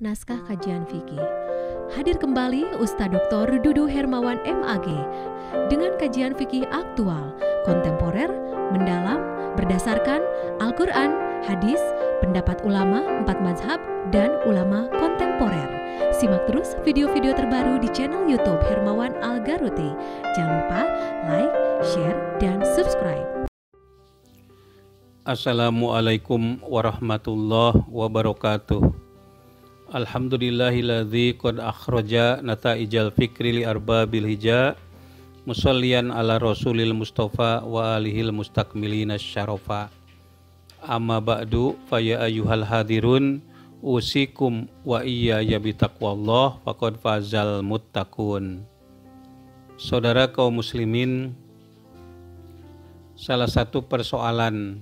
naskah kajian fikih. Hadir kembali Ustadz Dr. Dudu Hermawan MAG dengan kajian fikih aktual, kontemporer, mendalam, berdasarkan Al-Quran, hadis, pendapat ulama 4 mazhab, dan ulama kontemporer. Simak terus video-video terbaru di channel YouTube Hermawan Al-Garuti. Jangan lupa like, share, dan subscribe. Assalamualaikum warahmatullahi wabarakatuh. Alhamdulillahilladzi qad akhraja nata'ijal fikri li arbabil hija musalliyan ala rasulil mustafa wa alihil mustakmilina syarafa. Amma ba'du faya ayyuhal hadirun usikum wa iyaya bitaqwallah faqad fazal muttaqun. Saudara kaum muslimin, salah satu persoalan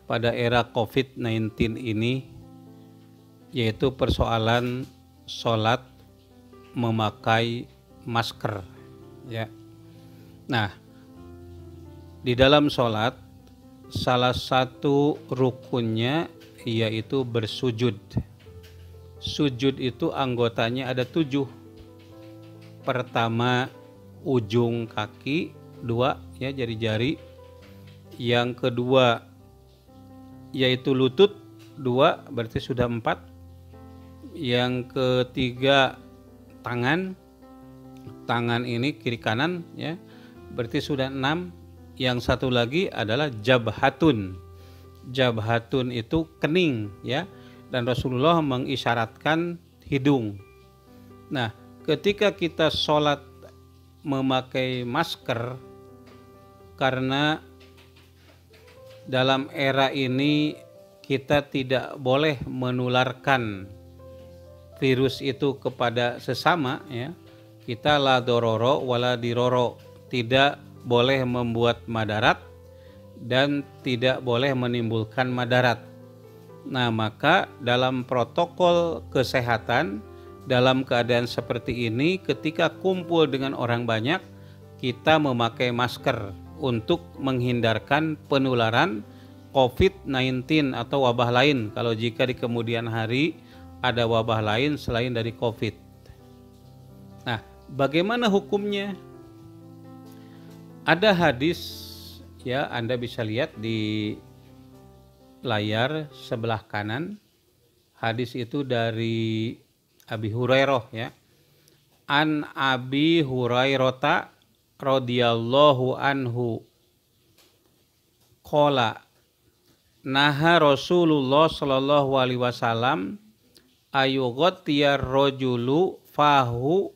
pada era COVID-19 ini yaitu persoalan sholat memakai masker, ya. Nah, di dalam sholat salah satu rukunnya yaitu bersujud. Sujud itu anggotanya ada 7. Pertama ujung kaki, 2 ya jari-jari. Yang kedua yaitu lutut, 2 berarti sudah 4. Yang ketiga tangan ini kiri kanan ya berarti sudah 6. Yang satu lagi adalah jabhatun. Jabhatun itu kening ya, dan Rasulullah mengisyaratkan hidung. Nah, ketika kita sholat memakai masker, karena dalam era ini kita tidak boleh menularkan virus itu kepada sesama ya. Kita la dororo wala diroro, tidak boleh membuat madarat dan tidak boleh menimbulkan madarat. Nah, maka dalam protokol kesehatan dalam keadaan seperti ini, ketika kumpul dengan orang banyak, kita memakai masker untuk menghindarkan penularan COVID-19 atau wabah lain kalau jika di kemudian hari ada wabah lain selain dari COVID. Nah, bagaimana hukumnya? Ada hadis ya, Anda bisa lihat di layar sebelah kanan. Hadis itu dari Abi Hurairah ya. An Abi Hurairata radhiyallahu anhu qala naha Rasulullah sallallahu alaihi wasallam ayughattiyar rajulu fahu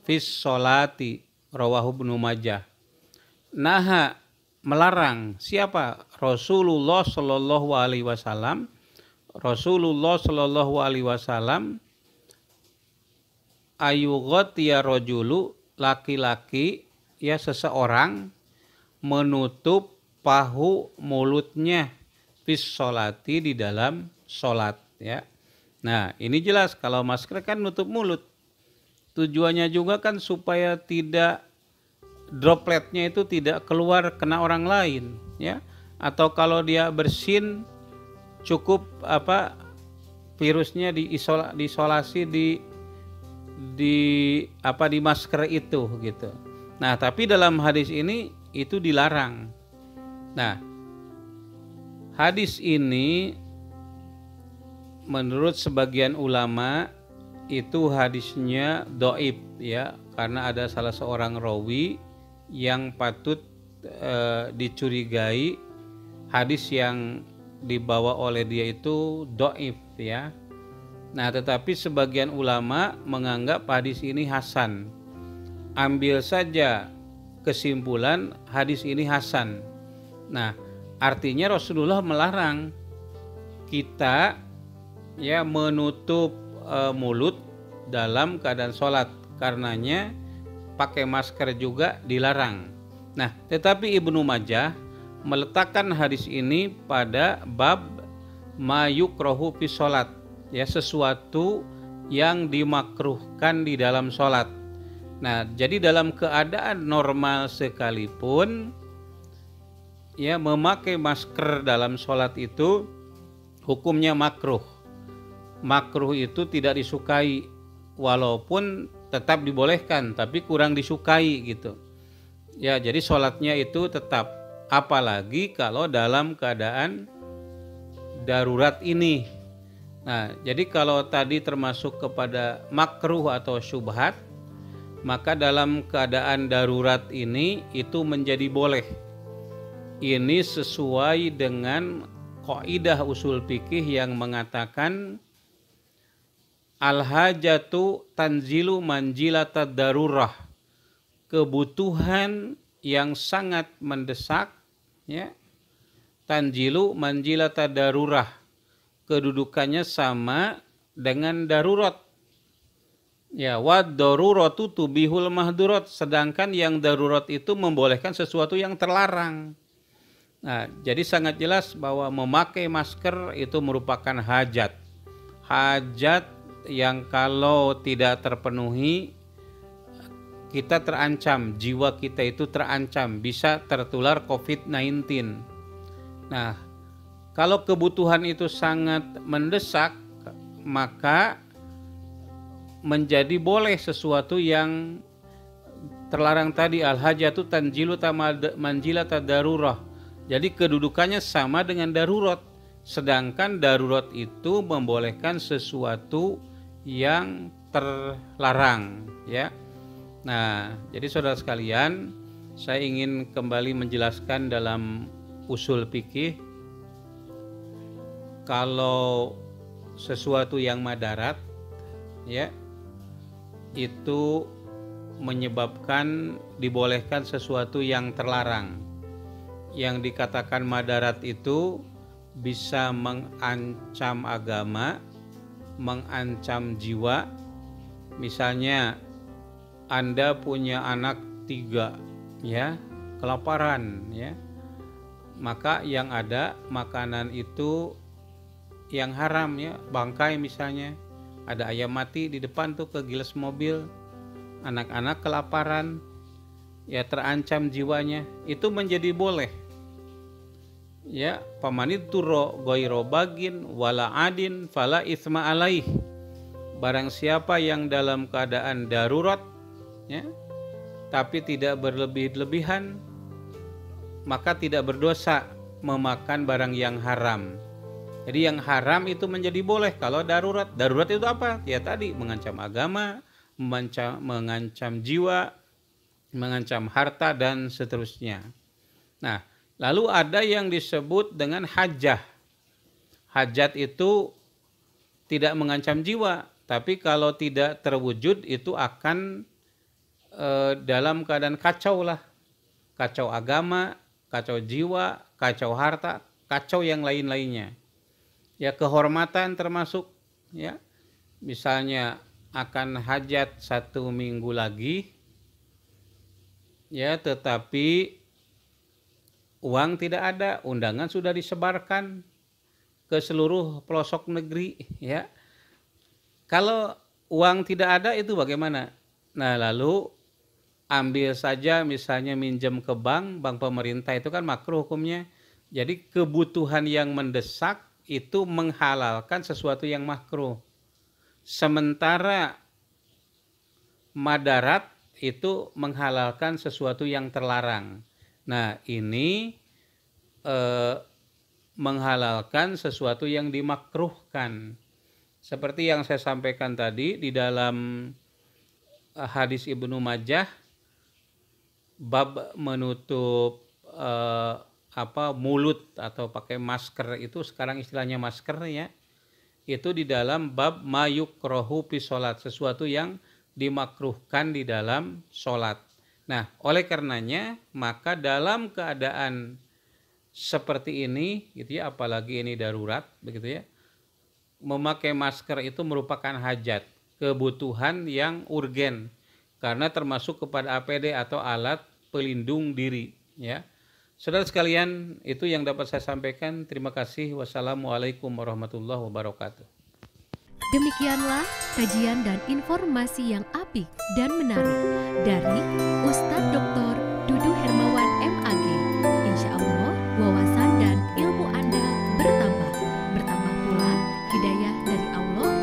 fis sholati, rawahu Ibnu Majah. Naha melarang siapa? Rasulullah sallallahu alaihi wasallam. Rasulullah sallallahu alaihi wasallam ayughattiyar rajulu, laki-laki ya, seseorang menutup pahu mulutnya fis sholati, di dalam sholat ya. Nah, ini jelas kalau masker kan nutup mulut. Tujuannya juga kan supaya tidak dropletnya itu tidak keluar kena orang lain ya. Atau kalau dia bersin cukup virusnya diisolasi di masker itu gitu. Nah, tapi dalam hadis ini itu dilarang. Nah, hadis ini menurut sebagian ulama itu hadisnya dhaif ya, karena ada salah seorang rawi yang patut dicurigai hadis yang dibawa oleh dia itu dhaif ya. Nah, tetapi sebagian ulama menganggap hadis ini hasan. Ambil saja kesimpulan hadis ini hasan. Nah, artinya Rasulullah melarang kita ya menutup mulut dalam keadaan sholat. Karenanya pakai masker juga dilarang. Nah, tetapi Ibnu Majah meletakkan hadis ini pada bab mayukrohu fi sholat, ya, sesuatu yang dimakruhkan di dalam sholat. Nah, jadi dalam keadaan normal sekalipun ya memakai masker dalam sholat itu hukumnya makruh. makruh itu tidak disukai, walaupun tetap dibolehkan tapi kurang disukai gitu. Ya, jadi sholatnya itu tetap, apalagi kalau dalam keadaan darurat ini. Nah, jadi kalau tadi termasuk kepada makruh atau syubhat, maka dalam keadaan darurat ini itu menjadi boleh. Ini sesuai dengan kaidah usul fikih yang mengatakan al-hajatu tanzilu manjilatad darurah. Kebutuhan yang sangat mendesak, ya, tanzilu manjilatad darurah. Kedudukannya sama dengan darurat. Ya, wad daruratu tubihul mahdurat, sedangkan yang darurat itu membolehkan sesuatu yang terlarang. Nah, jadi sangat jelas bahwa memakai masker itu merupakan hajat. Hajat yang kalau tidak terpenuhi kita terancam, jiwa kita itu terancam, bisa tertular COVID-19. Nah, kalau kebutuhan itu sangat mendesak, maka menjadi boleh sesuatu yang terlarang tadi, al-hajatu tanjilu manjilatad darurah. Jadi kedudukannya sama dengan darurat, sedangkan darurat itu membolehkan sesuatu yang terlarang, ya. Nah, jadi saudara sekalian, saya ingin kembali menjelaskan dalam usul fikih, kalau sesuatu yang madarat, ya, itu menyebabkan dibolehkan sesuatu yang terlarang. Yang dikatakan madarat itu bisa mengancam agama, mengancam jiwa. Misalnya Anda punya anak 3, ya, kelaparan, ya, maka yang ada makanan itu yang haram, ya, bangkai misalnya, ada ayam mati di depan tuh kegiles mobil, anak-anak kelaparan, ya, terancam jiwanya, itu menjadi boleh. Ya, pamanituro goiro bagin wala adin fala itsma alaih. Barang siapa yang dalam keadaan darurat, ya, tapi tidak berlebih-lebihan, maka tidak berdosa memakan barang yang haram. Jadi yang haram itu menjadi boleh kalau darurat. Darurat itu apa? Ya tadi, mengancam agama, mengancam jiwa, mengancam harta, dan seterusnya. Nah, lalu ada yang disebut dengan hajah. Hajat itu tidak mengancam jiwa, tapi kalau tidak terwujud itu akan dalam keadaan kacau lah. Kacau agama, kacau jiwa, kacau harta, kacau yang lain-lainnya. Ya, kehormatan termasuk, ya. Misalnya akan hajat 1 minggu lagi, ya, tetapi uang tidak ada, undangan sudah disebarkan ke seluruh pelosok negeri, ya. Kalau uang tidak ada itu bagaimana? Nah, lalu ambil saja misalnya minjem ke bank pemerintah, itu kan makruh hukumnya. Jadi kebutuhan yang mendesak itu menghalalkan sesuatu yang makruh. Sementara madarat itu menghalalkan sesuatu yang terlarang. Nah, ini menghalalkan sesuatu yang dimakruhkan. Seperti yang saya sampaikan tadi di dalam hadis Ibnu Majah, bab menutup mulut atau pakai masker, itu sekarang istilahnya masker, ya. Itu di dalam bab mayukrohu fi sholat, sesuatu yang dimakruhkan di dalam sholat. Nah, oleh karenanya maka dalam keadaan seperti ini, gitu ya, apalagi ini darurat, begitu ya, memakai masker itu merupakan hajat, kebutuhan yang urgen, karena termasuk kepada APD atau alat pelindung diri, ya. Saudara sekalian, itu yang dapat saya sampaikan. Terima kasih. Wassalamualaikum warahmatullahi wabarakatuh. Demikianlah kajian dan informasi yang apik dan menarik dari Ustadz Dr. Dudu Hermawan MAG. Insya Allah wawasan dan ilmu Anda bertambah pula hidayah dari Allah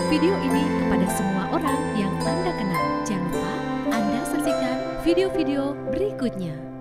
video ini kepada semua orang yang Anda kenal. Jangan lupa Anda saksikan video-video berikutnya.